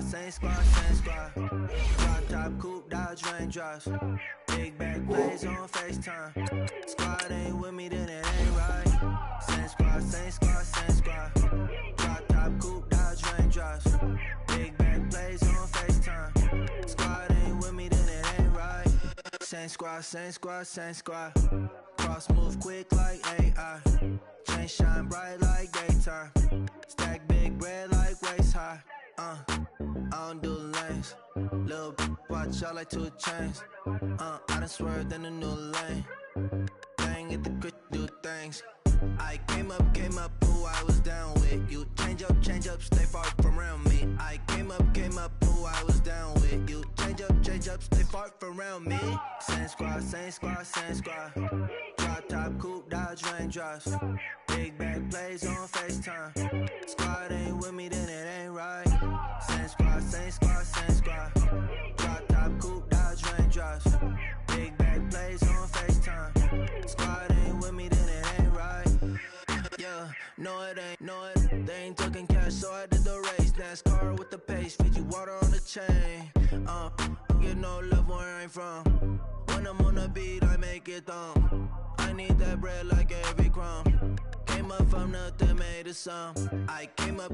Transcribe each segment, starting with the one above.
squad, same squad, same squad. Drop top, coupe, Dodge raindrops. Big back plays on FaceTime. Squad ain't with me, then it ain't right. Same squad, same squad, same squad. Drop top, coupe, Dodge raindrops. Big back plays on FaceTime. Squad ain't with me, then it ain't right. Same squad, same squad, same squad. Cross move quick like AI. Chain shine bright like daytime. Stack big bread like waist high. I don't do lanes. Little watch out like 2 chains. I done swerved in a new lane. Bang at the crit, do things. I came up, who I was down with. You change up, stay far from around me. I came up, who I was down with. You change up, stay far from around me. Same squad, same squad, same squad. Drop top, coupe, Dodge raindrops. Big back plays on FaceTime. Squad ain't with me, then it ain't right. Same squad, same squad, same squad. Drop top, coupe, Dodge raindrops. Big back plays on FaceTime. Squad ain't with me, then it ain't right. Yeah, no it ain't, they ain't talking cash, so I did the race. NASCAR with the pace, feed you water on the chain. Get no love where I ain't from. When I'm on the beat, I make it thump. I need that bread like every crumb. Came up from nothing, made a sum. I came up,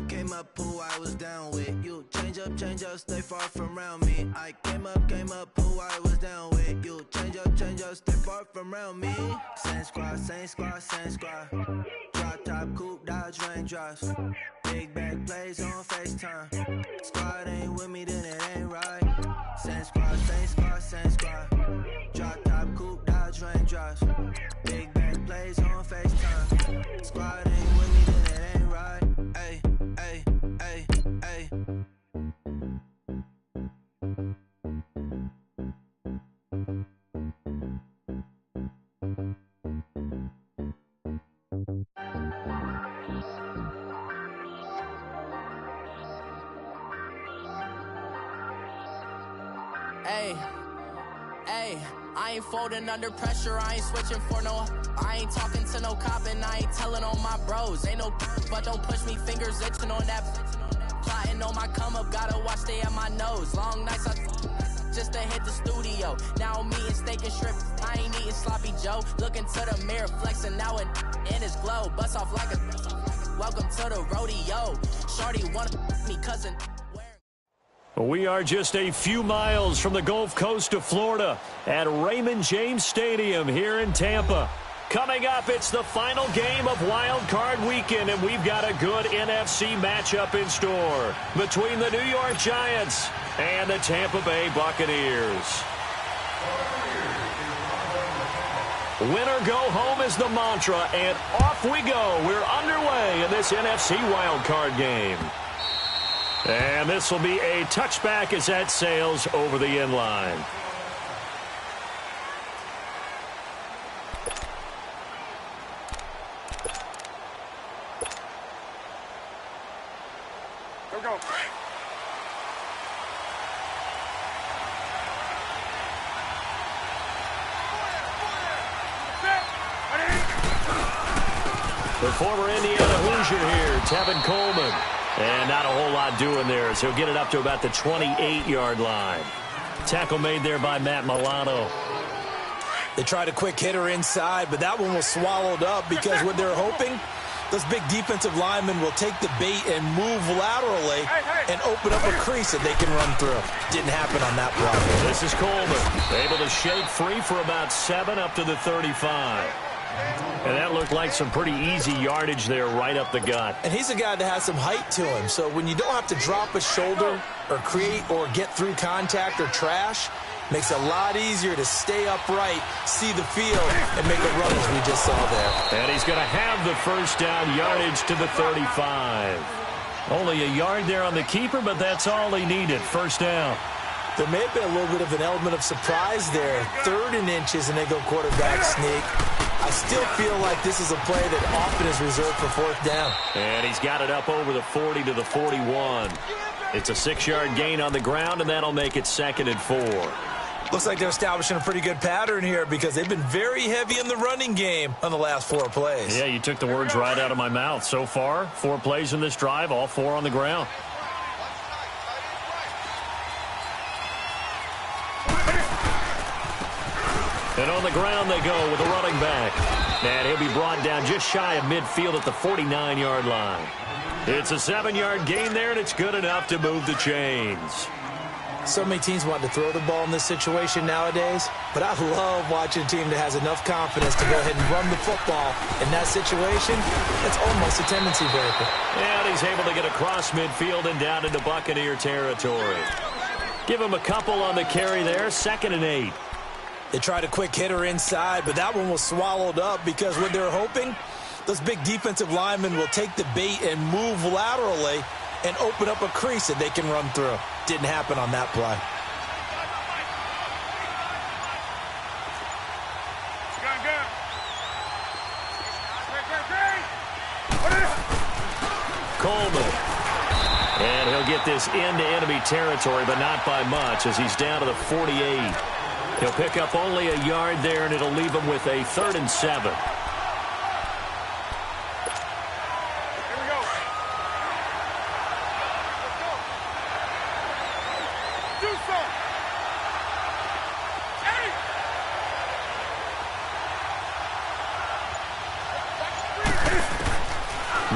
who I was down with. You change up, stay far from around me. I came up, who I was down with. You change up, stay far from around me. Same squad, same squad, same squad. Drop top, coupe, Dodge raindrops. Big back plays on FaceTime. Squad ain't with me, then it ain't right. Same squad, same squad, same squad. Drop top, coupe, Dodge raindrops. Big back plays on FaceTime. Squad ain't with me, then it ain't right. Ay, ay, ay, ay. Hey, I ain't folding under pressure, I ain't switching for no. I ain't talking to no cop and I ain't telling on my bros. Ain't no but don't push me, fingers itching on that. Plotting on my come up, gotta watch stay at my nose. Long nights I just to hit the studio. Now I'm eating steak and shrimp, I ain't eating sloppy Joe. Looking to the mirror, flexing now and in his glow. Bust off like a welcome to the rodeo. Shorty wanna me cousin. We are just a few miles from the Gulf Coast of Florida at Raymond James Stadium here in Tampa. Coming up, it's the final game of Wild Card Weekend, and we've got a good NFC matchup in store between the New York Giants and the Tampa Bay Buccaneers. Winner go home is the mantra, and off we go. We're underway in this NFC Wild Card game. And this will be a touchback as that sails over the end line. Here we go. The former Indiana Hoosier here, Tevin Coleman. And not a whole lot doing there as he'll get it up to about the 28-yard line. Tackle made there by Matt Milano. They tried a quick hitter inside, but that one was swallowed up because what they're hoping, those big defensive linemen will take the bait and move laterally and open up a crease that they can run through. Didn't happen on that play. This is Coleman, able to shake free for about 7 up to the 35. And that looked like some pretty easy yardage there right up the gut. And he's a guy that has some height to him, so when you don't have to drop a shoulder or create or get through contact or trash, makes it a lot easier to stay upright, see the field, and make a run as we just saw there. And he's going to have the first down, yardage to the 35. Only a yard there on the keeper, but that's all he needed. First down. There may have been a little bit of an element of surprise there. 3rd and inches, and they go quarterback sneak. I still feel like this is a play that often is reserved for 4th down. And he's got it up over the 40 to the 41. It's a 6-yard gain on the ground, and that'll make it 2nd and 4. Looks like they're establishing a pretty good pattern here because they've been very heavy in the running game on the last 4 plays. Yeah, you took the words right out of my mouth. So far, 4 plays in this drive, all 4 on the ground. And on the ground they go with a running back. And he'll be brought down just shy of midfield at the 49-yard line. It's a 7-yard gain there, and it's good enough to move the chains. So many teams want to throw the ball in this situation nowadays, but I love watching a team that has enough confidence to go ahead and run the football. In that situation, it's almost a tendency breaker. And he's able to get across midfield and down into Buccaneer territory. Give him a couple on the carry there, 2nd and 8. They tried a quick hitter inside, but that one was swallowed up because what they're hoping, those big defensive linemen will take the bait and move laterally and open up a crease that they can run through. Didn't happen on that play. Coleman. And he'll get this into enemy territory, but not by much as he's down to the 48. He'll pick up only a yard there, and it'll leave him with a 3rd and 7.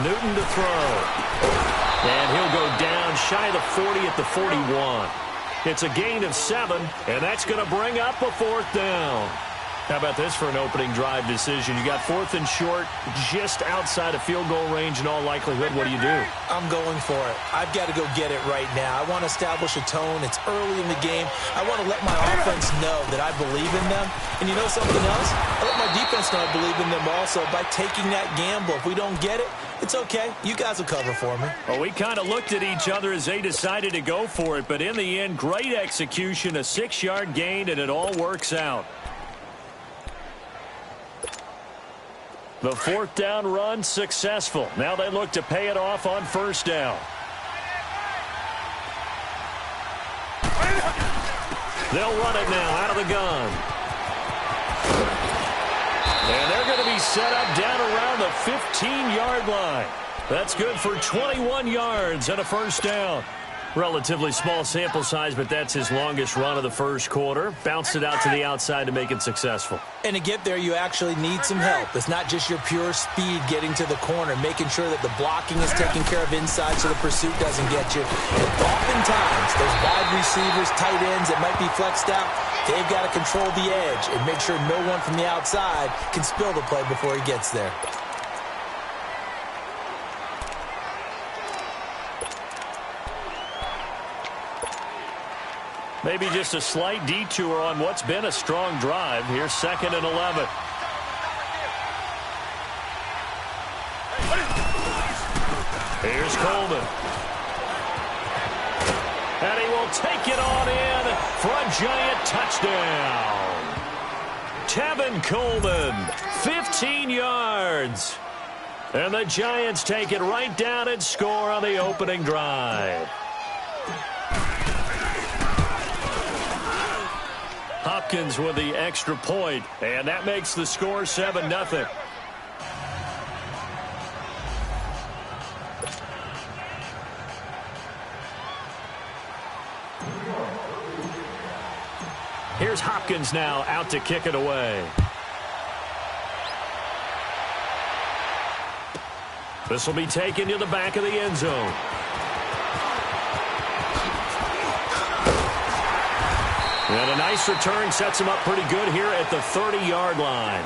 Newton to throw. And he'll go down shy of the 40 at the 41. It's a gain of 7, and that's going to bring up a 4th down. How about this for an opening drive decision? You got 4th and short, just outside of field goal range in all likelihood. What do you do? I'm going for it. I've got to go get it right now. I want to establish a tone. It's early in the game. I want to let my offense know that I believe in them. And you know something else? I let my defense know I believe in them also by taking that gamble. If we don't get it, it's okay. You guys will cover for me. Well, we kind of looked at each other as they decided to go for it. But in the end, great execution, a 6-yard gain, and it all works out. The 4th down run successful. Now they look to pay it off on 1st down. They'll run it now out of the gun. And they're going to be set up down around the 15-yard line. That's good for 21 yards and a 1st down. Relatively small sample size, but that's his longest run of the 1st quarter. Bounced it out to the outside to make it successful. And to get there, you actually need some help. It's not just your pure speed getting to the corner, making sure that the blocking is taken care of inside so the pursuit doesn't get you. And oftentimes, those wide receivers, tight ends that might be flexed out, they've got to control the edge and make sure no one from the outside can spill the play before he gets there. Maybe just a slight detour on what's been a strong drive. Here's 2nd and 11. Here's Coleman. And he will take it on in for a giant touchdown. Tevin Coleman, 15 yards. And the Giants take it right down and score on the opening drive. Hopkins with the extra point, and that makes the score 7-0. Here's Hopkins now out to kick it away. This will be taken to the back of the end zone. And a nice return sets him up pretty good here at the 30-yard line.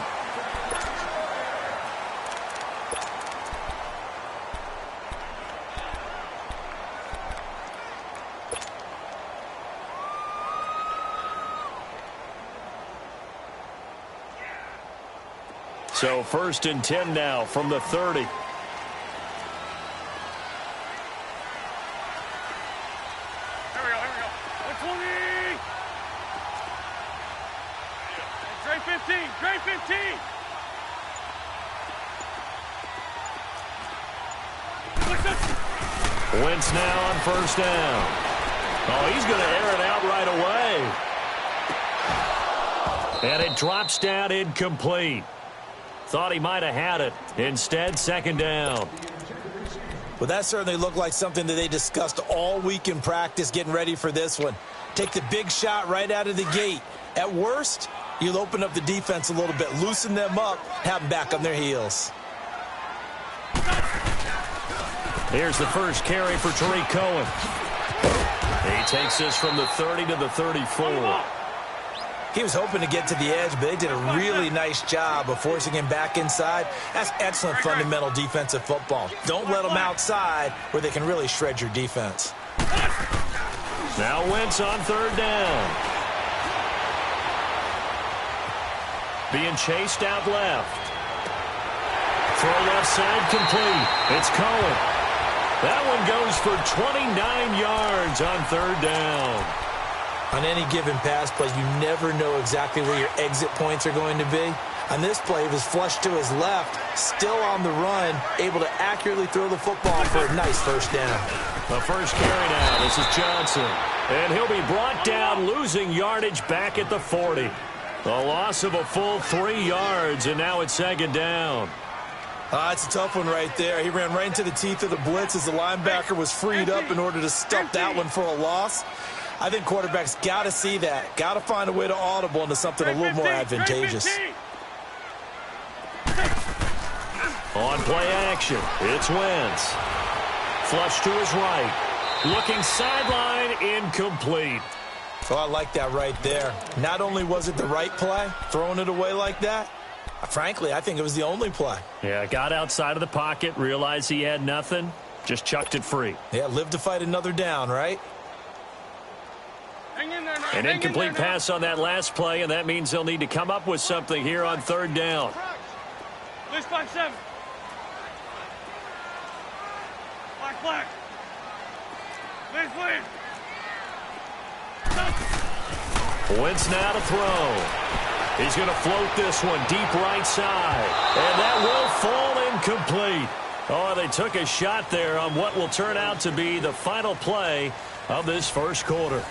So 1st and 10 now from the 30. Wentz now on 1st down. Oh, he's going to air it out right away. And it drops down incomplete. Thought he might have had it. Instead, 2nd down. Well, that certainly looked like something that they discussed all week in practice getting ready for this one. Take the big shot right out of the gate. At worst, You'll open up the defense a little bit, loosen them up, have them back on their heels. Here's the first carry for Tariq Cohen. He takes this from the 30 to the 34. He was hoping to get to the edge, but they did a really nice job of forcing him back inside. That's excellent fundamental defensive football. Don't let them outside where they can really shred your defense. Now Wentz on third down. Being chased out left. Throw left side complete. It's Cohen. That one goes for 29 yards on third down. On any given pass play, you never know exactly where your exit points are going to be. On this play, he was flushed to his left, still on the run, able to accurately throw the football for a nice first down. The first carry now. This is Johnson. And he'll be brought down, losing yardage back at the 40. A loss of a full 3 yards, and now it's second down. It's a tough one right there. He ran right into the teeth of the blitz as the linebacker was freed up in order to stuff that one for a loss. I think quarterbacks got to see that. Got to find a way to audible into something a little more advantageous. On play action, it's Wentz. Flush to his right. Looking sideline, incomplete. Oh, I like that right there. Not only was it the right play, throwing it away like that, frankly, I think it was the only play. Yeah, got outside of the pocket, realized he had nothing, just chucked it free. Yeah, live to fight another down, right? An incomplete pass on that last play, and that means they'll need to come up with something here on third down. Please, 5-7. Black. Please. Wentz now to throw. He's going to float this one deep right side. And that will fall incomplete. Oh, they took a shot there on what will turn out to be the final play of this first quarter.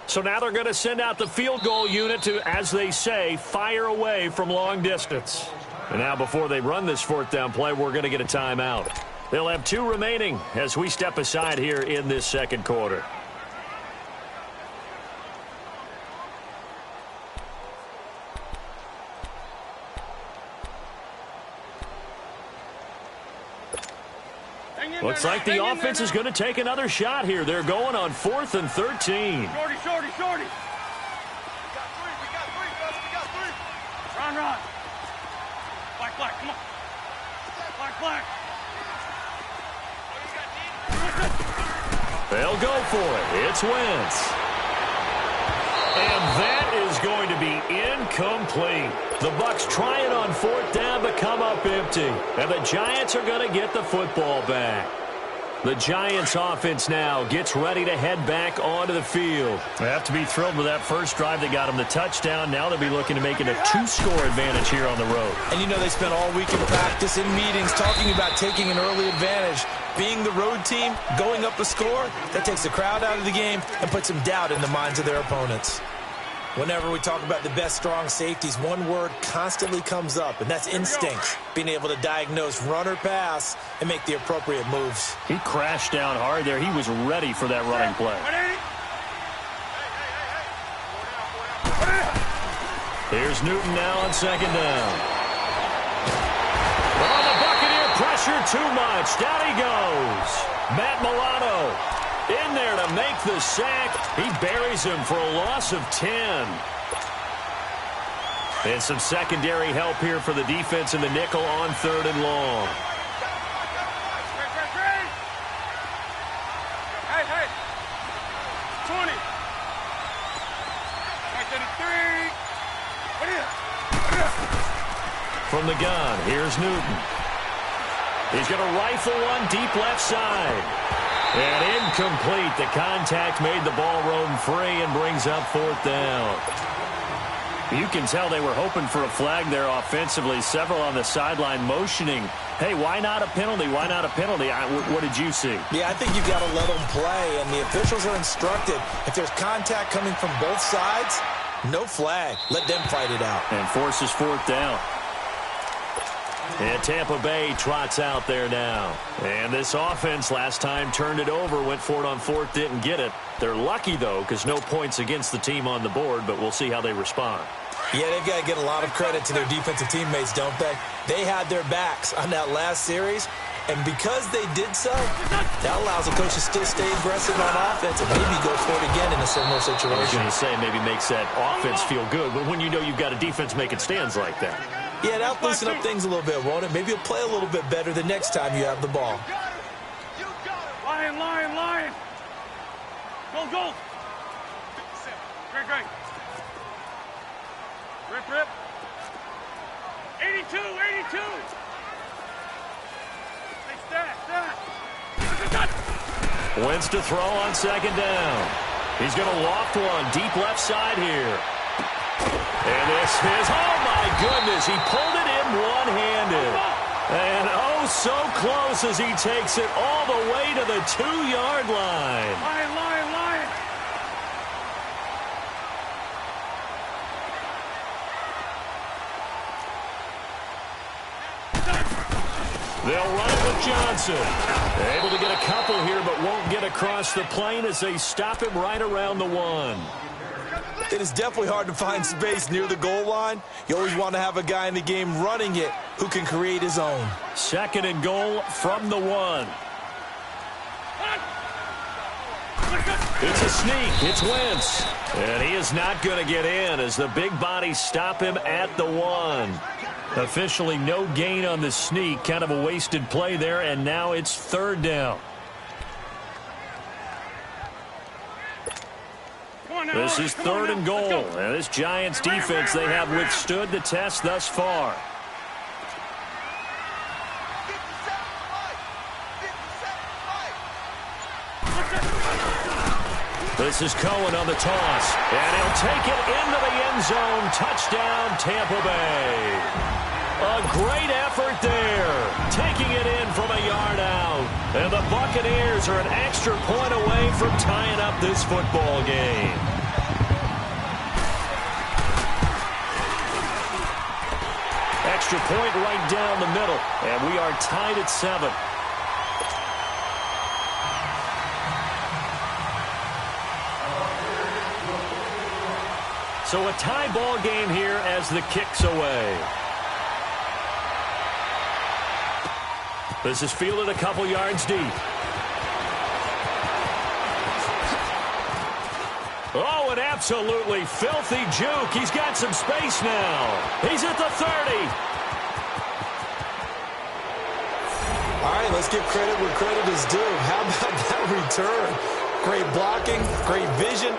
So now they're going to send out the field goal unit to, as they say, fire away from long distance. And now before they run this fourth down play, we're going to get a timeout. They'll have 2 remaining as we step aside here in this second quarter. Looks like the offense is going to take another shot here. They're going on 4th and 13. Shorty. We got three, Gus. We got 3. Run. Black, come on. Black. They'll go for it. It's Wentz. And that is going to be incomplete. The Bucs try it on 4th down but come up empty. And the Giants are going to get the football back. The Giants offense now gets ready to head back onto the field. They have to be thrilled with that first drive. They got them the touchdown. Now they'll be looking to make it a 2-score advantage here on the road. And you know they spent all week in practice, in meetings, talking about taking an early advantage. Being the road team, going up a score, that takes the crowd out of the game and puts some doubt in the minds of their opponents. Whenever we talk about the best strong safeties, one word constantly comes up, and that's instinct. Being able to diagnose run or pass and make the appropriate moves. He crashed down hard there. He was ready for that running play. Here's Newton now on second down. Oh, the Buccaneer pressure too much. Down he goes. Matt Milano in there to make the sack. He buries him for a loss of 10. And some secondary help here for the defense in the nickel on 3rd and long. Hey. 20. 33. What is it? From the gun, here's Newton. He's going to rifle one deep left side. And incomplete. The contact made the ball roam free and brings up 4th down. You can tell they were hoping for a flag there offensively. Several on the sideline motioning, hey, why not a penalty? Why not a penalty? What did you see? Yeah, I think you've got to let them play, and the officials are instructed. If there's contact coming from both sides, no flag. Let them fight it out. And forces 4th down. And Tampa Bay trots out there now. And this offense last time turned it over, went for it on fourth, didn't get it. They're lucky, though, because no points against the team on the board, but we'll see how they respond. Yeah, they've got to get a lot of credit to their defensive teammates, don't they? They had their backs on that last series, and because they did so, that allows the coach to still stay aggressive on offense and maybe go for it again in a similar situation. I was going to say maybe makes that offense feel good, but when you know you've got a defense making stands like that. Yeah, that'll loosen up things a little bit, won't it? Maybe you'll play a little bit better the next time you have the ball. Lion, lion, lion. Go, go. Great, great. Rip, rip. 82, 82. Hey, stat. Wentz to throw on second down. He's going to loft one deep left side here. And this is, oh my goodness, he pulled it in one-handed. And oh, so close as he takes it all the way to the 2-yard line. Lion, lion, lion. They'll run it with Johnson. Able to get a couple here, but won't get across the plane as they stop him right around the 1. It is definitely hard to find space near the goal line. You always want to have a guy in the game running it who can create his own. Second and goal from the 1. It's a sneak. It's Wentz. And he is not going to get in as the big bodies stop him at the 1. Officially no gain on the sneak. Kind of a wasted play there, and now it's third down. This is third and goal. And this Giants defense, they have withstood the test thus far. This is Cohen on the toss. And he'll take it into the end zone. Touchdown, Tampa Bay. A great effort there. Taking it in from a yard out. And the Buccaneers are an extra point away from tying up this football game. Extra point right down the middle. And we are tied at 7. So a tie ball game here as the kick's away. This is fielded a couple yards deep. Oh, an absolutely filthy juke. He's got some space now. He's at the 30. All right, let's give credit where credit is due. How about that return? Great blocking, great vision,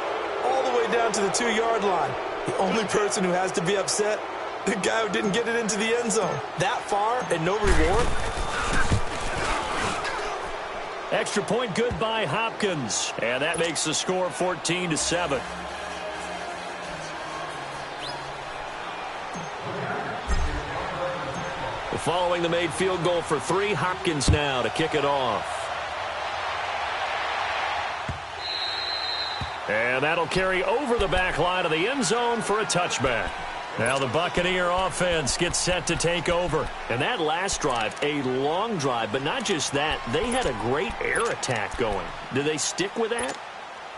all the way down to the 2-yard line. The only person who has to be upset, the guy who didn't get it into the end zone. That far and no reward. Extra point good by Hopkins. And that makes the score 14-7. Following the made field goal for 3, Hopkins now to kick it off. And that'll carry over the back line of the end zone for a touchback. Now the Buccaneer offense gets set to take over. And that last drive, a long drive, but not just that. They had a great air attack going. Do they stick with that?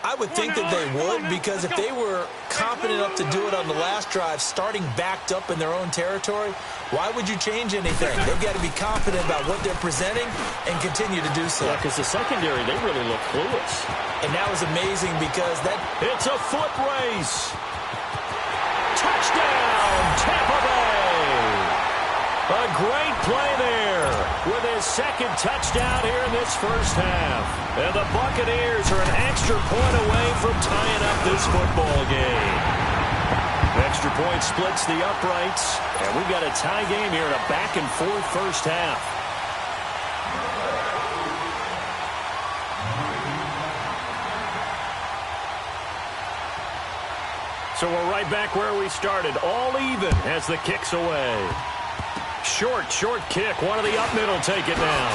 I would think that they would, because if they were confident enough to do it on the last drive, starting backed up in their own territory, why would you change anything? They've got to be confident about what they're presenting and continue to do so. Yeah, because the secondary, they really look clueless. And that was amazing because that... It's a foot race. Touchdown, Tampa Bay. A great play there with his second touchdown here in this first half. And the Buccaneers are an extra point away from tying up this football game. Extra point splits the uprights. And we've got a tie game here in a back-and-forth first half. So we're right back where we started. All even as the kick's away. Short kick. One of the up middle take it now.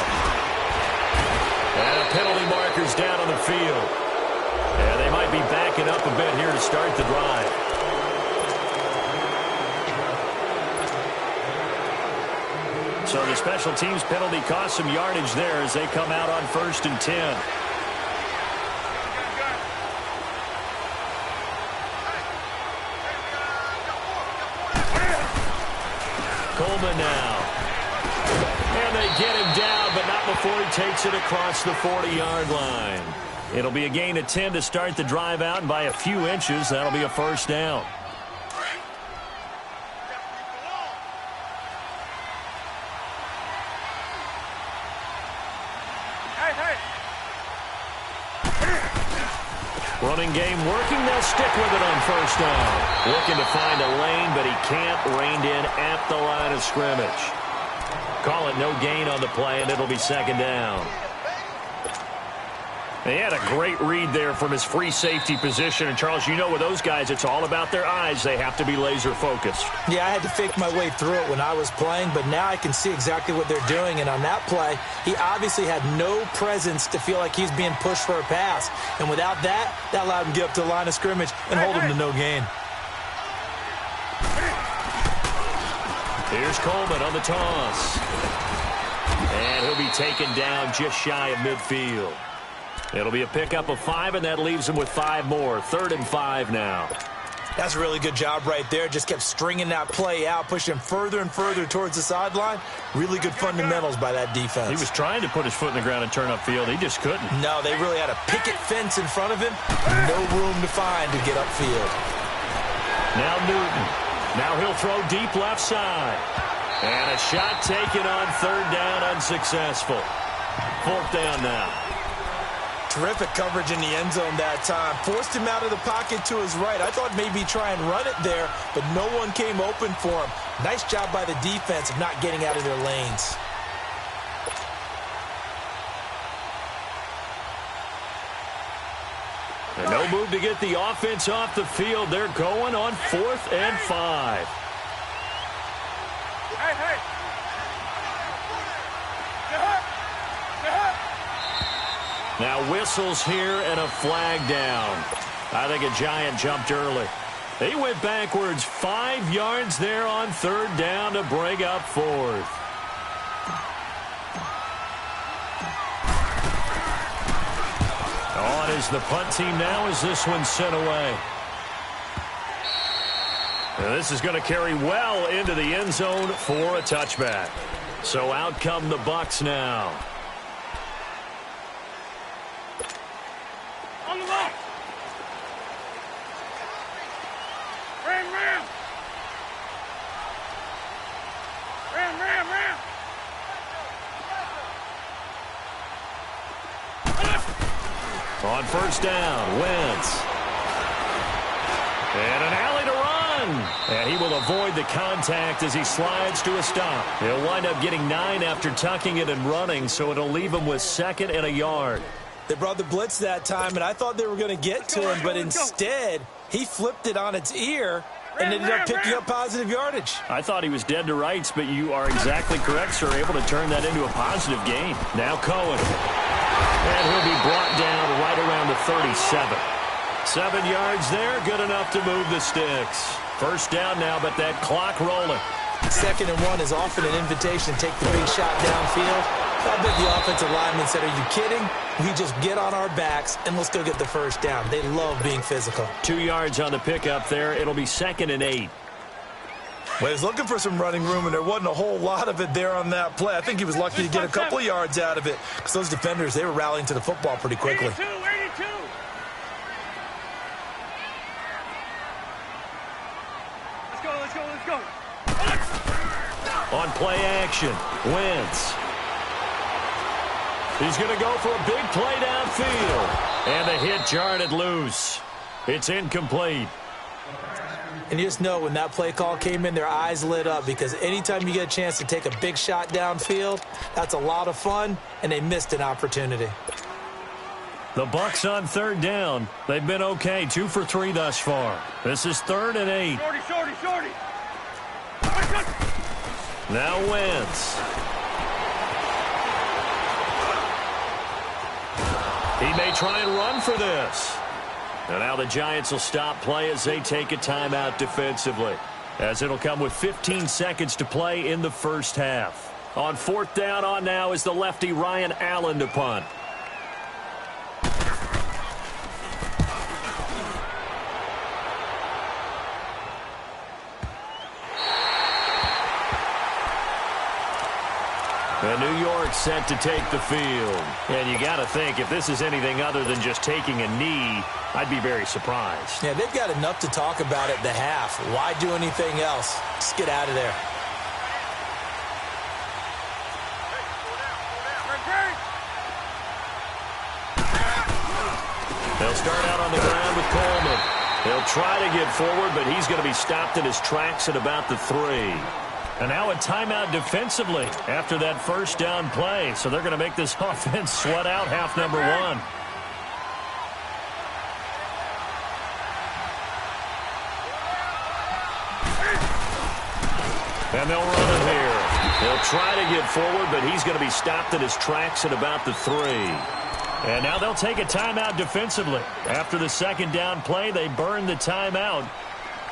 And a penalty marker's down on the field. And they might be backing up a bit here to start the drive. So the special teams penalty cost some yardage there as they come out on 1st and 10. Coleman now. And they get him down, but not before he takes it across the 40-yard line. It'll be a gain of 10 to start the drive out, and by a few inches, that'll be a first down. Running game working. They'll stick with it on 1st down. Looking to find a lane, but he can't. Reined in at the line of scrimmage. Call it no gain on the play, and it'll be 2nd down. He had a great read there from his free safety position. And, Charles, you know with those guys, it's all about their eyes. They have to be laser focused. Yeah, I had to fake my way through it when I was playing, but now I can see exactly what they're doing. And on that play, he obviously had no presence to feel like he's being pushed for a pass. And without that, that allowed him to get up to the line of scrimmage and hold him to no gain. Here's Coleman on the toss. And he'll be taken down just shy of midfield. It'll be a pickup of 5, and that leaves him with 5 more. 3rd and 5 now. That's a really good job right there. Just kept stringing that play out, pushing him further and further towards the sideline. Really good fundamentals by that defense. He was trying to put his foot in the ground and turn upfield. He just couldn't. No, they really had a picket fence in front of him. No room to find to get upfield. Now Newton. Now he'll throw deep left side. And a shot taken on 3rd down, unsuccessful. 4th down now. Terrific coverage in the end zone that time. Forced him out of the pocket to his right. I thought maybe try and run it there, but no one came open for him. Nice job by the defense of not getting out of their lanes. And no move to get the offense off the field. They're going on 4th and 5. Hey. Now whistles here and a flag down. I think a Giant jumped early. He went backwards 5 yards there on 3rd down to bring up 4th. On is the punt team now as this one's sent away. And this is going to carry well into the end zone for a touchback. So out come the Bucs now. On the ball. Ram. On 1st down, Wentz. And an alley to run. And he will avoid the contact as he slides to a stop. He'll wind up getting 9 after tucking it and running, so it'll leave him with 2nd and a yard. They brought the blitz that time, and I thought they were going to get to him, but instead, he flipped it on its ear and ended up picking up positive yardage. I thought he was dead to rights, but you are exactly correct, sir. Able to turn that into a positive gain. Now Cohen. And he'll be brought down right around the 37. 7 yards there, good enough to move the sticks. 1st down now, but that clock rolling. 2nd and 1 is often an invitation to take the big shot downfield. I bet the offensive lineman said, are you kidding? We just get on our backs and let's go get the 1st down. They love being physical. 2 yards on the pickup there. It'll be 2nd and 8. Well, he was looking for some running room, and there wasn't a whole lot of it there on that play. I think he was lucky to get a couple of yards out of it because those defenders, they were rallying to the football pretty quickly. 82. Let's go. On play action, Wentz. He's going to go for a big play downfield. And the hit jarred it loose. It's incomplete. And you just know when that play call came in, their eyes lit up because anytime you get a chance to take a big shot downfield, that's a lot of fun, and they missed an opportunity. The Bucs on 3rd down. They've been okay, 2 for 3 thus far. This is 3rd and 8. Shorty. Now Wentz. He may try and run for this. And now the Giants will stop play as they take a timeout defensively, as it'll come with 15 seconds to play in the 1st half. On fourth down on now is the lefty Ryan Allen to punt. And New York set to take the field. And you got to think, if this is anything other than just taking a knee, I'd be very surprised. Yeah, they've got enough to talk about at the half. Why do anything else? Just get out of there. They'll start out on the ground with Coleman. He'll try to get forward, but he's going to be stopped in his tracks at about the 3. And now a timeout defensively after that first down play. So they're going to make this offense sweat out half number 1. And they'll run it here. He'll try to get forward, but he's going to be stopped in his tracks at about the 3. And now they'll take a timeout defensively. After the second down play, they burn the timeout,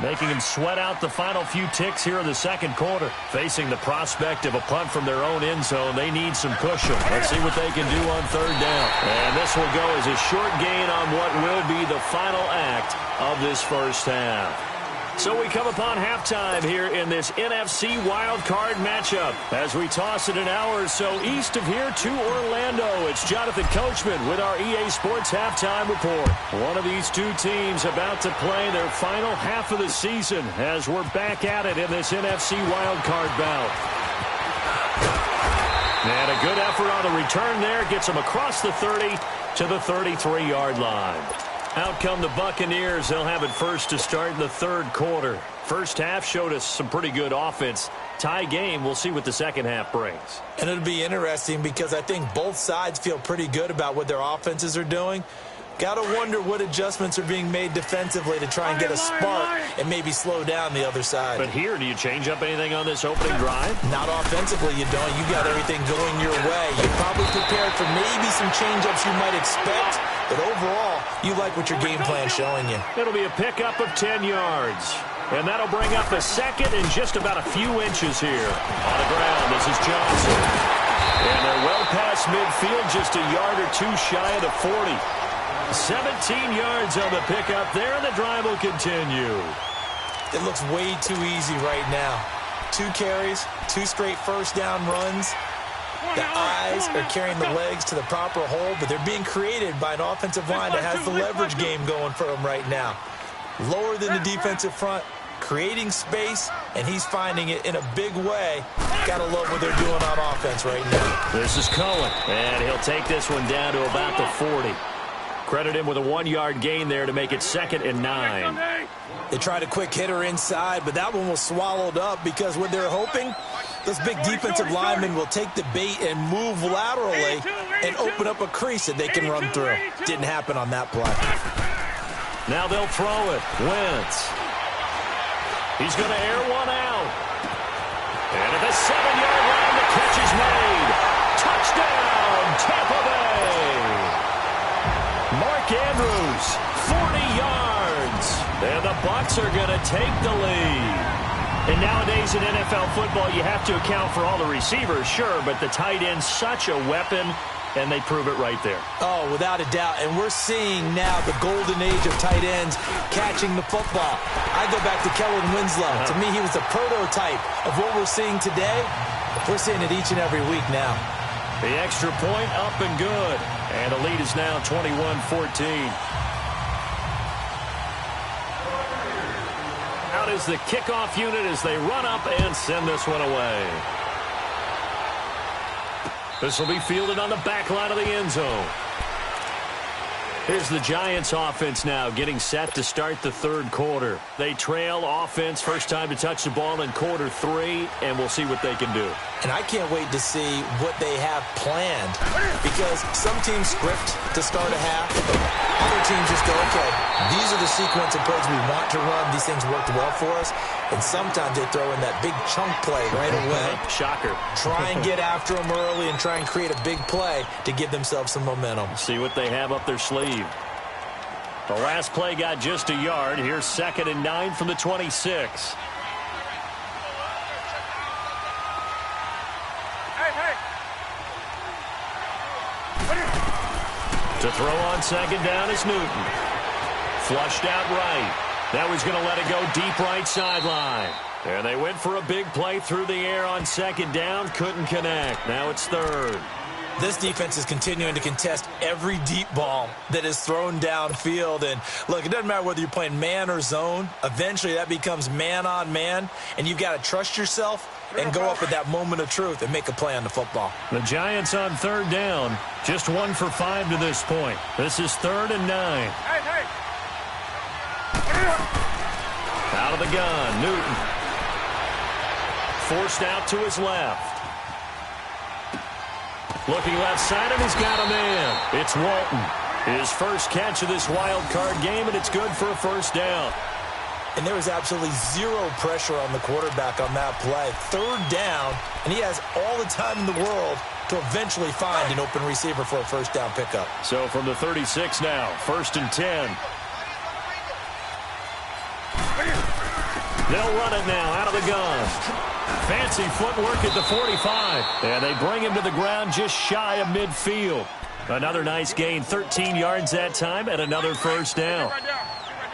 making them sweat out the final few ticks here in the second quarter. Facing the prospect of a punt from their own end zone, they need some cushion. Let's see what they can do on third down. And this will go as a short gain on what will be the final act of this first half. So we come upon halftime here in this NFC wildcard matchup. As we toss it an hour or so east of here to Orlando, it's Jonathan Coachman with our EA Sports Halftime Report. One of these two teams about to play their final half of the season as we're back at it in this NFC wildcard bout. And a good effort on the return there gets them across the 30 to the 33-yard line. Out come the Buccaneers. They'll have it first to start in the third quarter. First half showed us some pretty good offense. Tie game. We'll see what the second half brings. And it'll be interesting because I think both sides feel pretty good about what their offenses are doing. Got to wonder what adjustments are being made defensively to try and get a spark and maybe slow down the other side. But here, do you change up anything on this opening drive? Not offensively, you don't. You got everything going your way. You're probably prepared for maybe some change-ups you might expect, but overall, you like what your game plan's showing you. It'll be a pickup of 10 yards. And that'll bring up a second and just about a few inches here. On the ground, this is Johnson. And they're well past midfield, just a yard or two shy of the 40. 17 yards on the pickup there, and the drive will continue. It looks way too easy right now. 2 carries, 2 straight first down runs. The eyes are carrying the legs to the proper hole, but they're being created by an offensive line that has the leverage game going for them right now. Lower than the defensive front, creating space, and he's finding it in a big way. Gotta love what they're doing on offense right now. This is Cohen, and he'll take this one down to about the 40. Credit him with a 1-yard gain there to make it 2nd and 9. They tried a quick hitter inside, but that one was swallowed up because what they're hoping, those big defensive linemen will take the bait and move laterally and open up a crease that they can run through. Didn't happen on that play. Now they'll throw it. Wentz. He's going to air one out. And at the 7-yard line, the catch is made. Touchdown, Tampa Bay. Mark Andrews, 40 yards. And the Bucs are going to take the lead. And nowadays in NFL football, you have to account for all the receivers, sure, but the tight end's such a weapon, and they prove it right there. Oh, without a doubt. And we're seeing now the golden age of tight ends catching the football. I go back to Kellen Winslow. To me, he was the prototype of what we're seeing today. We're seeing it each and every week now. The extra point up and good. And the lead is now 21-14. Out is the kickoff unit as they run up and send this one away. This will be fielded on the back line of the end zone. Here's the Giants offense now getting set to start the third quarter. They trail offense, first time to touch the ball in quarter 3, and we'll see what they can do. And I can't wait to see what they have planned, because some teams script to start a half. Other teams just go, okay, these are the sequence of plays we want to run. These things worked well for us. And sometimes they throw in that big chunk play right away. Shocker. Try and get after them early and try and create a big play to give themselves some momentum. See what they have up their sleeve. The last play got just a yard. Here's 2nd and 9 from the 26. To throw on second down is Newton. Flushed out right. Now he's going to let it go deep right sideline. And they went for a big play through the air on second down. Couldn't connect. Now it's third. This defense is continuing to contest every deep ball that is thrown downfield. And, look, it doesn't matter whether you're playing man or zone. Eventually that becomes man on man, and you've got to trust yourself and go up at that moment of truth and make a play on the football. The Giants on third down. Just 1 for 5 to this point. This is 3rd and 9. Hey. Out of the gun, Newton. Forced out to his left. Looking left side, and he's got a man. It's Walton. His first catch of this wild card game, and it's good for a first down. And there was absolutely zero pressure on the quarterback on that play. 3rd down, and he has all the time in the world to eventually find an open receiver for a first down pickup. So from the 36 now, 1st and 10. They'll run it now out of the gun. Fancy footwork at the 45. And they bring him to the ground just shy of midfield. Another nice gain, 13 yards that time, and another first down.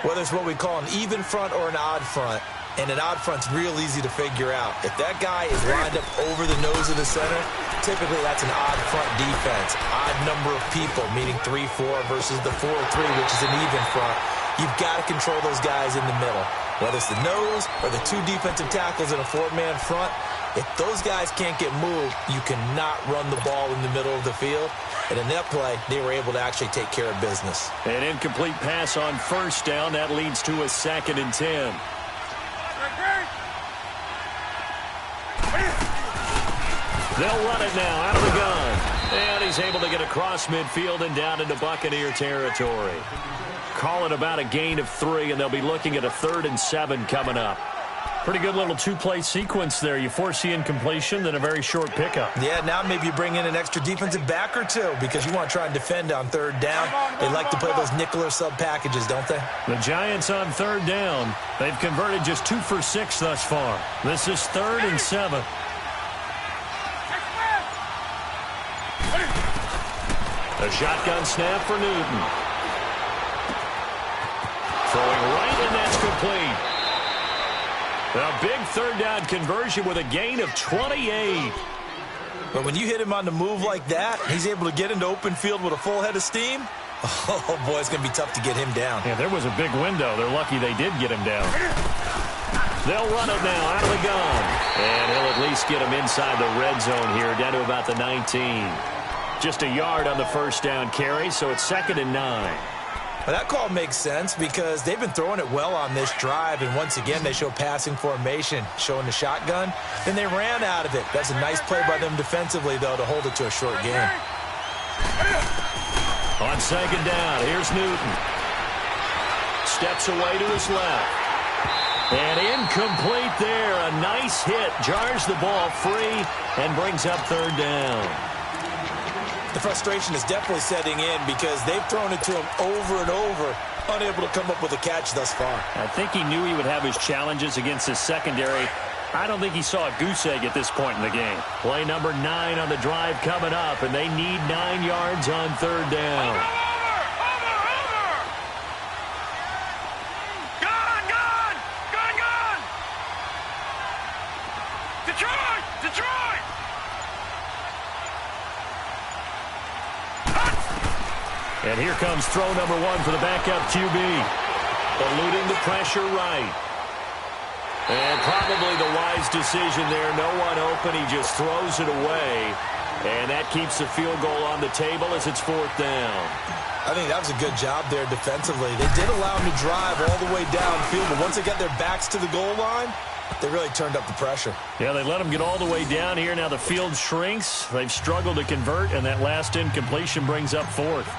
Whether it's what we call an even front or an odd front, and an odd front's real easy to figure out. If that guy is lined up over the nose of the center, typically that's an odd front defense. Odd number of people, meaning 3-4 versus the 4-3, which is an even front. You've got to control those guys in the middle. Whether it's the nose or the 2 defensive tackles in a 4-man front, if those guys can't get moved, you cannot run the ball in the middle of the field. And in that play, they were able to actually take care of business. An incomplete pass on first down. That leads to a 2nd and 10. They'll run it now out of the gun. And he's able to get across midfield and down into Buccaneer territory. Call it about a gain of 3, and they'll be looking at a 3rd and 7 coming up. Pretty good little 2-play sequence there. You force the incompletion, then a very short pickup. Yeah, now maybe you bring in an extra defensive back or 2 because you want to try and defend on 3rd down. They like to play those nickel or sub packages, don't they? The Giants on 3rd down. They've converted just 2 for 6 thus far. This is 3rd and 7. A shotgun snap for Newton. Throwing right, and that's complete. A big 3rd down conversion with a gain of 28. But when you hit him on the move like that, he's able to get into open field with a full head of steam. Oh, boy, it's going to be tough to get him down. Yeah, there was a big window. They're lucky they did get him down. They'll run it now out of the gun. And he'll at least get him inside the red zone here, down to about the 19. Just a yard on the first down carry, so it's 2nd and 9. Well, that call makes sense because they've been throwing it well on this drive, and once again they show passing formation, showing the shotgun, and they ran out of it. That's a nice play by them defensively, though, to hold it to a short game. On 2nd down, here's Newton. Steps away to his left. And incomplete there. A nice hit. Jars the ball free and brings up 3rd down. The frustration is definitely setting in because they've thrown it to him over and over, unable to come up with a catch thus far. I think he knew he would have his challenges against his secondary. I don't think he saw a goose egg at this point in the game. Play number 9 on the drive coming up, and they need 9 yards on 3rd down. Detroit! And here comes throw number 1 for the backup QB. Eluding the pressure right. And probably the wise decision there. No one open. He just throws it away. And that keeps the field goal on the table as it's 4th down. I think that was a good job there defensively. They did allow him to drive all the way downfield, but once they got their backs to the goal line, they really turned up the pressure. Yeah, they let them get all the way down here. Now the field shrinks. They've struggled to convert, and that last incompletion brings up 4th.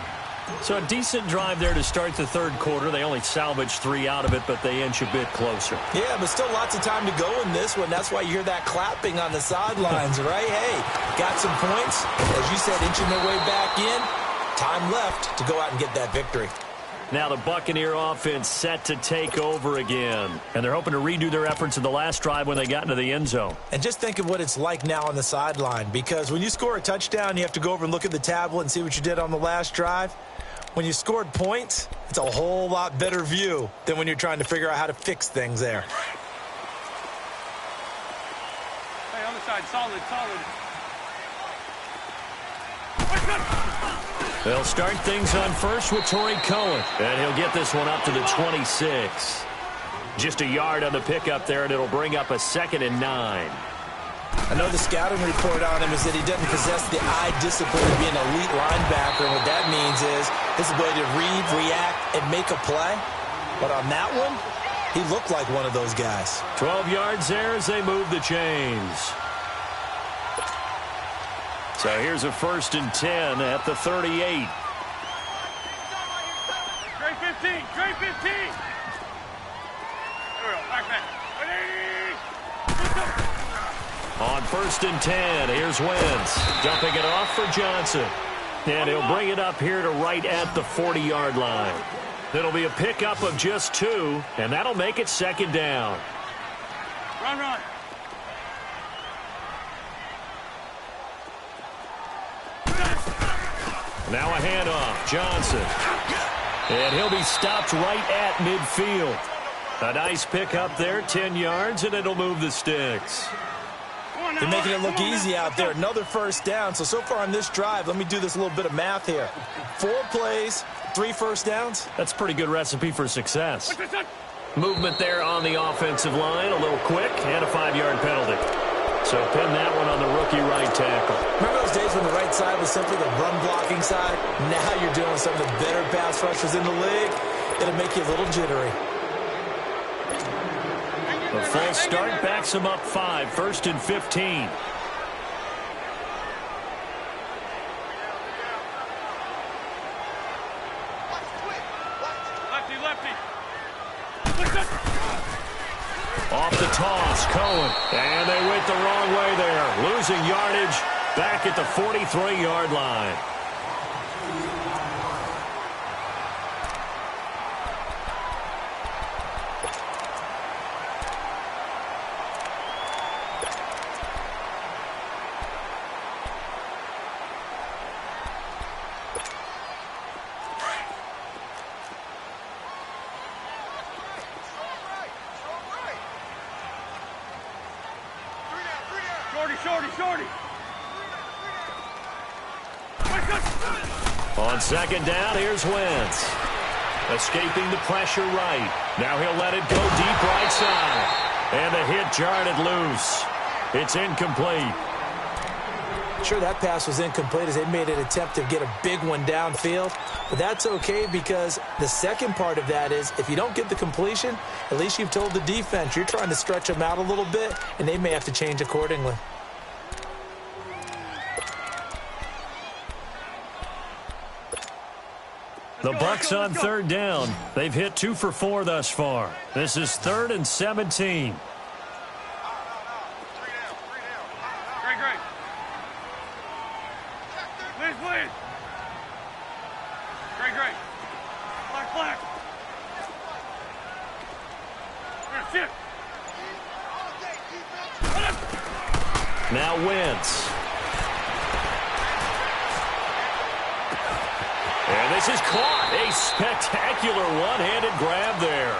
So a decent drive there to start the 3rd quarter. They only salvaged 3 out of it, but they inch a bit closer. Yeah, but still lots of time to go in this one. That's why you hear that clapping on the sidelines, right? Hey, got some points. As you said, inching their way back in. Time left to go out and get that victory. Now the Buccaneer offense set to take over again. And they're hoping to redo their efforts in the last drive when they got into the end zone. And just think of what it's like now on the sideline. Because when you score a touchdown, you have to go over and look at the tablet and see what you did on the last drive. when you scored points, it's a whole lot better view than when you're trying to figure out how to fix things there. Hey, other side, solid. They'll start things on first with Torrey Cohen, and he'll get this one up to the 26. Just a yard on the pickup there, and it'll bring up a 2nd and 9. I know the scouting report on him is that he doesn't possess the eye discipline of being an elite linebacker. And what that means is his ability to read, react, and make a play. But on that one, he looked like one of those guys. 12 yards there as they move the chains. So here's a 1st and 10 at the 38. Trey 15. There we go. Back. On 1st and 10, here's Wentz. Dumping it off for Johnson. And he'll bring it up here to right at the 40-yard line. It'll be a pickup of just 2, and that'll make it 2nd down. Run. Now a handoff, Johnson. And he'll be stopped right at midfield. A nice pickup there, 10 yards, and it'll move the sticks. They're making it look easy out there. Another 1st down. So far on this drive, let me do this little bit of math here. 4 plays, 3 1st downs. That's a pretty good recipe for success. Movement there on the offensive line, a little quick, and a 5-yard penalty. So pin that one on the rookie right tackle. Remember those days when the right side was simply the run-blocking side? Now you're dealing with some of the better pass rushers in the league. It'll make you a little jittery. The false start backs him up 5, 1st and 15. Lefty. Off the toss, Cohen. And they went the wrong way there. Losing yardage back at the 43-yard line. Shorty. On 2nd down, here's Wentz. Escaping the pressure right. Now he'll let it go deep right side. And the hit jarred it loose. It's incomplete. Sure, that pass was incomplete as they made an attempt to get a big one downfield. But that's okay because the second part of that is if you don't get the completion, at least you've told the defense you're trying to stretch them out a little bit, and they may have to change accordingly. The Bucs on 3rd down. They've hit 2 for 4 thus far. This is 3rd and 17. Great. Please. Great. Black. Here, sit. Now Wentz. And this is caught. A spectacular one-handed grab there.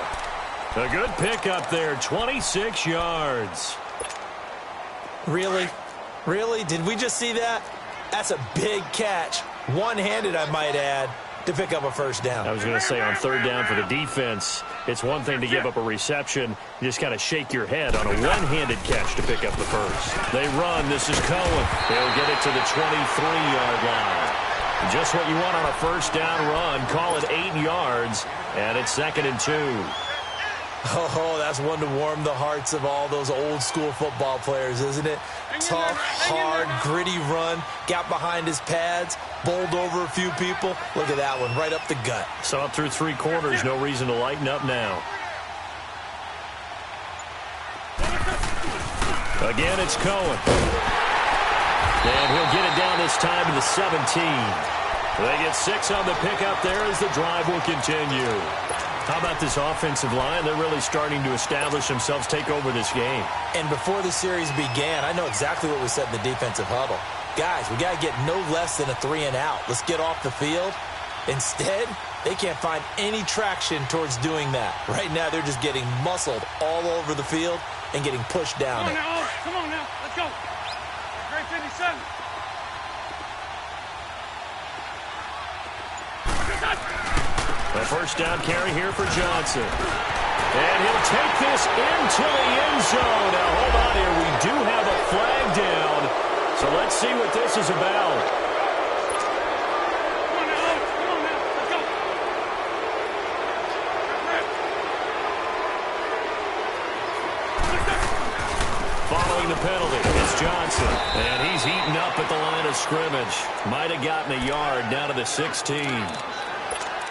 A good pickup there, 26 yards. Really? Did we just see that? That's a big catch. One-handed, I might add, to pick up a 1st down. I was going to say on 3rd down for the defense, it's one thing to give up a reception. You just kind of shake your head on a one-handed catch to pick up the 1st. They run. This is Cohen. They'll get it to the 23-yard line. Just what you want on a 1st down run. Call it 8 yards, and it's 2nd and 2. Oh, that's one to warm the hearts of all those old-school football players, isn't it? Tough, hard, gritty run. Got behind his pads, bowled over a few people. Look at that one, right up the gut. Saw it through 3 quarters. No reason to lighten up now. Again, it's Cohen. And he'll get it down this time to the 17. They get 6 on the pickup there as the drive will continue. How about this offensive line? They're really starting to establish themselves, take over this game. And before the series began, I know exactly what we said in the defensive huddle. Guys, we got to get no less than a 3 and out. Let's get off the field Instead, they can't find any traction towards doing that. Right now, they're just getting muscled all over the field and getting pushed down. Come on now, let's go. Great 57. The first down carry here for Johnson. And he'll take this into the end zone. Now, hold on here. We do have a flag down. So let's see what this is about. Come on now, let's go. Following the penalty, it's Johnson. And he's eaten up at the line of scrimmage. Might have gotten a yard down to the 16.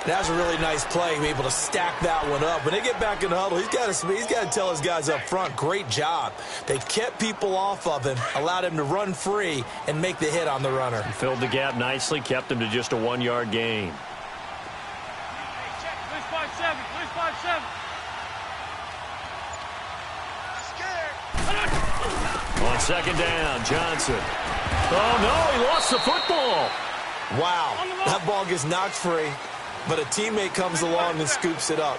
That was a really nice play, able to stack that one up. When they get back in the huddle, he's got to tell his guys up front, great job. They kept people off of him, allowed him to run free and make the hit on the runner. Filled the gap nicely, kept him to just a 1-yard gain. Please 5-7, please 5-7. On second down, Johnson. Oh, no, he lost the football. Wow, that ball gets knocked free, but a teammate comes along and scoops it up.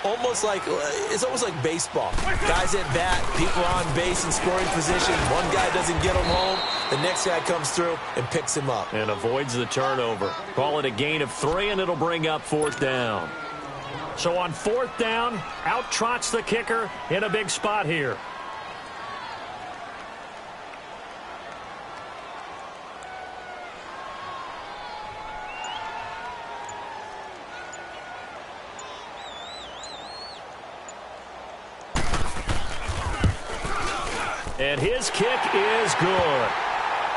It's almost like baseball. Guys at bat, people are on base in scoring position. One guy doesn't get him home. The next guy comes through and picks him up. And avoids the turnover. Call it a gain of 3, and it'll bring up 4th down. So on 4th down, out trots the kicker in a big spot here. And his kick is good.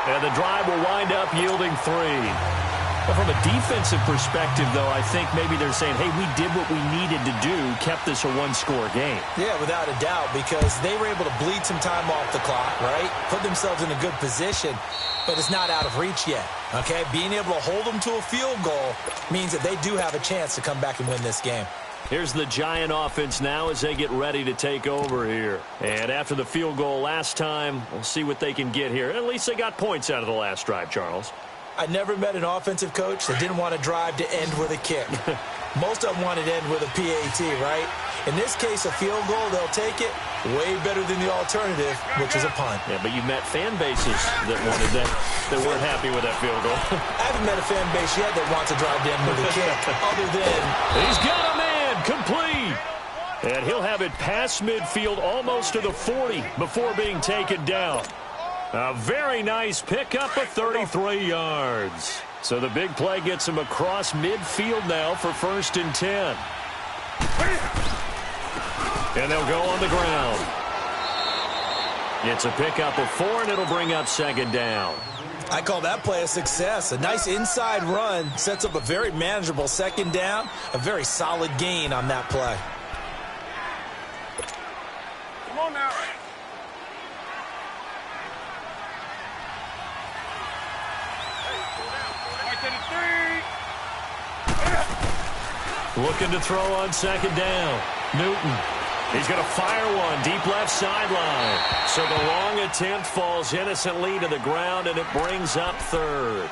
And the drive will wind up yielding 3. But from a defensive perspective, though, I think maybe they're saying, hey, we did what we needed to do, kept this a 1-score game. Yeah, without a doubt, because they were able to bleed some time off the clock, right? Put themselves in a good position, but it's not out of reach yet, okay? Being able to hold them to a field goal means that they do have a chance to come back and win this game. Here's the Giant offense now as they get ready to take over here. And after the field goal last time, we'll see what they can get here. At least they got points out of the last drive, Charles. I never met an offensive coach that didn't want to drive to end with a kick. Most of them wanted to end with a PAT, right? In this case, a field goal, they'll take it. Way better than the alternative, which is a punt. Yeah, but you met fan bases that wanted that, that weren't happy with that field goal. I haven't met a fan base yet that wants to drive to end with a kick, other than... He's got a man, complete. And he'll have it past midfield almost to the 40 before being taken down. A very nice pickup of 33 yards. So the big play gets him across midfield now for 1st and 10. And they'll go on the ground. It's a pickup of 4, and it'll bring up 2nd down. I call that play a success. A nice inside run sets up a very manageable 2nd down. A very solid gain on that play. Come on now. Looking to throw on 2nd down. Newton. He's going to fire one deep left sideline. So the long attempt falls innocently to the ground, and it brings up 3rd.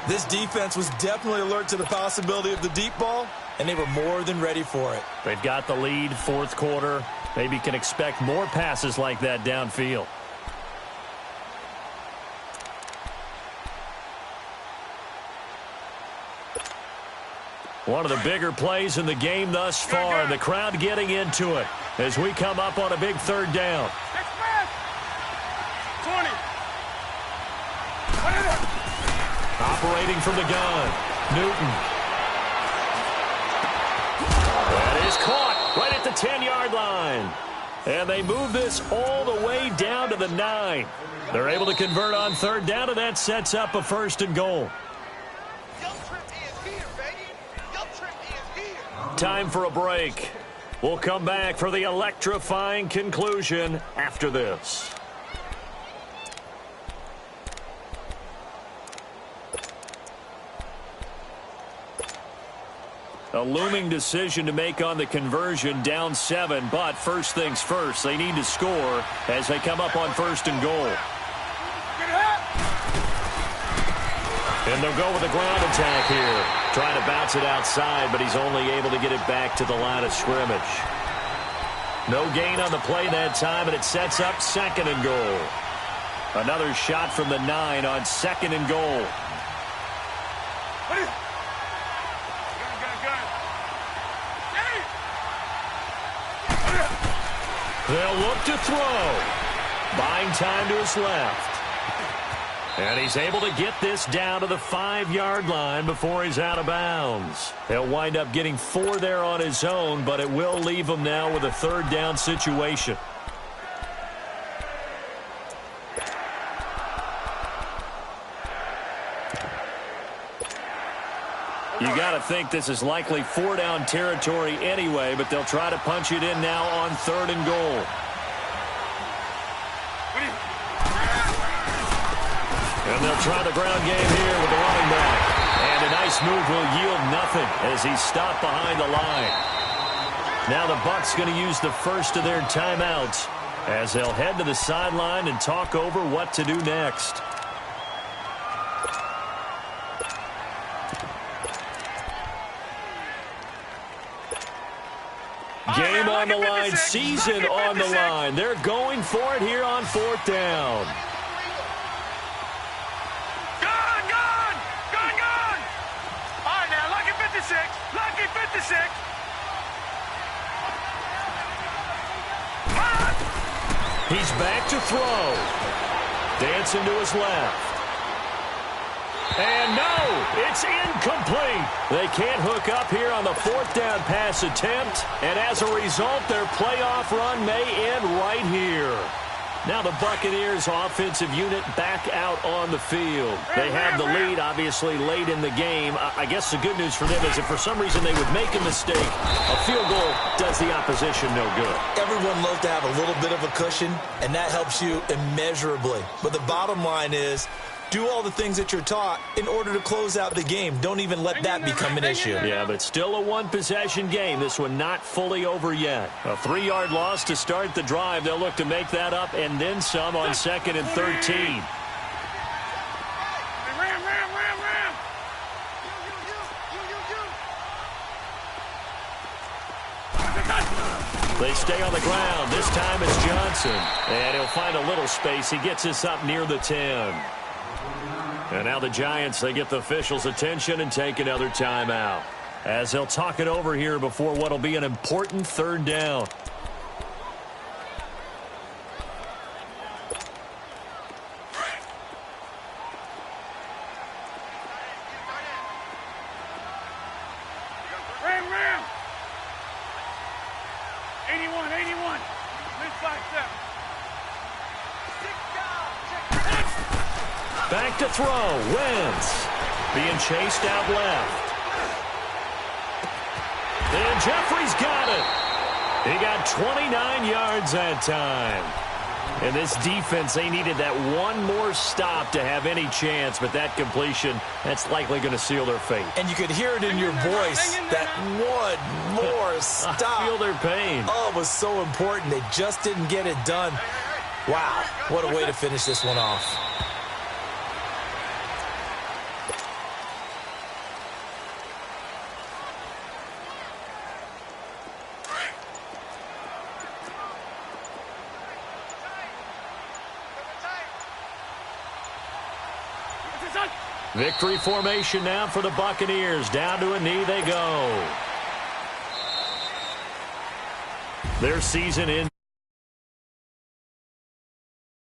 This defense was definitely alert to the possibility of the deep ball, and they were more than ready for it. They've got the lead, 4th quarter. Maybe can expect more passes like that downfield. One of the bigger plays in the game thus far. The crowd getting into it as we come up on a big 3rd down. 20. Operating from the gun. Newton. That is caught right at the 10-yard line. And they move this all the way down to the 9. They're able to convert on 3rd down, and that sets up a 1st and goal. Time for a break. We'll come back for the electrifying conclusion after this. A looming decision to make on the conversion, down 7, but first things first, they need to score as they come up on 1st and goal. And they'll go with a ground attack here. Trying to bounce it outside, but he's only able to get it back to the line of scrimmage. No gain on the play that time, and it sets up 2nd and goal. Another shot from the 9 on 2nd and goal. They'll look to throw. Buying time to his left. And he's able to get this down to the 5-yard line before he's out of bounds. He'll wind up getting 4 there on his own, but it will leave him now with a 3rd down situation. You got to think this is likely 4-down territory anyway, but they'll try to punch it in now on 3rd and goal. And they'll try the ground game here with the running back. And a nice move will yield nothing as he's stopped behind the line. Now the Bucs going to use the first of their timeouts as they'll head to the sideline and talk over what to do next. Game on the line, season on the line. They're going for it here on 4th down. Lucky 56. He's back to throw. Dancing to his left. And no, it's incomplete. They can't hook up here on the 4th down pass attempt. And as a result, their playoff run may end right here. Now the Buccaneers offensive unit back out on the field. They have the lead, obviously, late in the game. I guess the good news for them is if for some reason they would make a mistake, a field goal does the opposition no good. Everyone loves to have a little bit of a cushion, and that helps you immeasurably. But the bottom line is, do all the things that you're taught in order to close out the game. Don't even let that become an issue. Yeah, but still a 1-possession game. This one not fully over yet. A 3-yard loss to start the drive. They'll look to make that up and then some on 2nd and 13. They stay on the ground. This time it's Johnson. And he'll find a little space. He gets us up near the 10. And now the Giants, they get the officials' attention and take another timeout as they'll talk it over here before what will be an important 3rd down. Ram. 81. Mid-5 step. Back to throw. Wentz being chased out left. And Jeffrey's got it. He got 29 yards that time. And this defense, they needed that one more stop to have any chance, but that completion, that's likely going to seal their fate. And you could hear it in your voice, that one more stop. I feel their pain. Oh, it was so important. They just didn't get it done. Wow, what a way to finish this one off. Victory formation now for the Buccaneers. Down to a knee they go. Their season in.